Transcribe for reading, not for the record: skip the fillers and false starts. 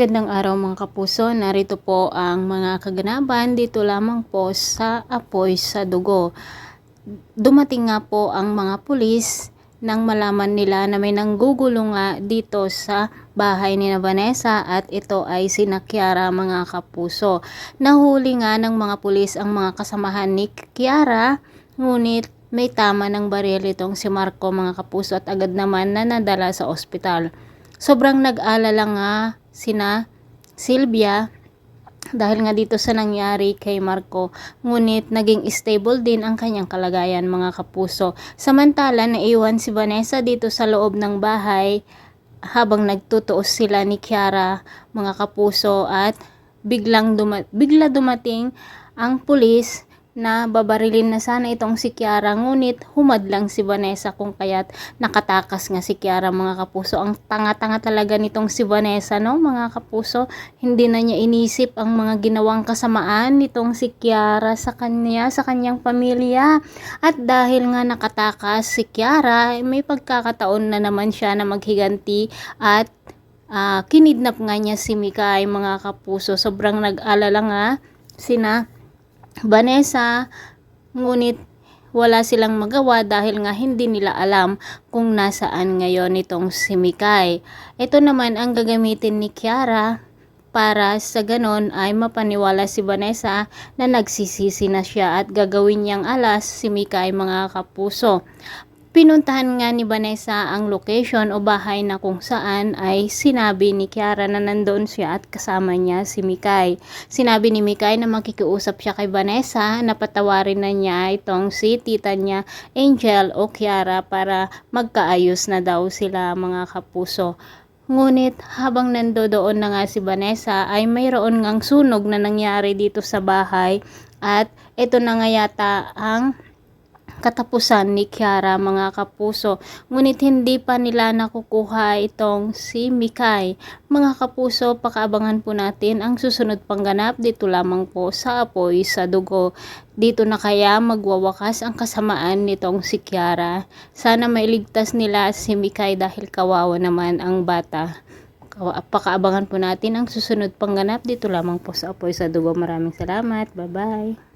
Magandang araw mga kapuso, narito po ang mga kaganapan dito lamang po sa Apoy sa Dugo. Dumating nga po ang mga pulis nang malaman nila na may nanggugulo nga dito sa bahay ni Vanessa at ito ay sina Kiara mga kapuso. Nahuli nga ng mga pulis ang mga kasamahan ni Kiara, ngunit may tama ng baril itong si Marco mga kapuso at agad naman na nadala sa ospital. Sobrang nag-alala nga sina Sylvia dahil nga dito sa nangyari kay Marco, ngunit naging stable din ang kanyang kalagayan mga kapuso. Samantala naiwan si Vanessa dito sa loob ng bahay habang nagtutuos sila ni Kiara mga kapuso at bigla dumating ang pulis na babarilin na sana itong si Kiara, ngunit humadlang si Vanessa kung kaya't nakatakas nga si Kiara mga kapuso. Ang tanga-tanga talaga nitong si Vanessa, no mga kapuso, hindi na niya inisip ang mga ginawang kasamaan nitong si Kiara sa kanyang pamilya. At dahil nga nakatakas si Kiara, may pagkakataon na naman siya na maghiganti at kinidnap nga niya si Mikay mga kapuso. Sobrang nag-alala nga sina Vanessa, ngunit wala silang magawa dahil nga hindi nila alam kung nasaan ngayon itong si Mikay. Ito naman ang gagamitin ni Kiara para sa ganon ay mapaniwala si Vanessa na nagsisisi na siya at gagawin niyang alas si Mikay mga kapuso. Pinuntahan nga ni Vanessa ang location o bahay na kung saan ay sinabi ni Kiara na nandoon siya at kasama niya si Mikay. Sinabi ni Mikay na makikiusap siya kay Vanessa na patawarin na niya itong si tita niya Angel o Kiara para magkaayos na daw sila mga kapuso. Ngunit habang nandoon na nga si Vanessa ay mayroon ngang sunog na nangyari dito sa bahay at ito na nga yata ang katapusan ni Kiara mga kapuso. Ngunit hindi pa nila nakukuha itong si Mikay. Mga kapuso, pakaabangan po natin ang susunod pangganap dito lamang po sa Apoy sa Dugo. Dito na kaya magwawakas ang kasamaan nitong si Kiara. Sana mailigtas nila si Mikay dahil kawawa naman ang bata. Pakaabangan po natin ang susunod pangganap dito lamang po sa Apoy sa Dugo. Maraming salamat. Bye-bye.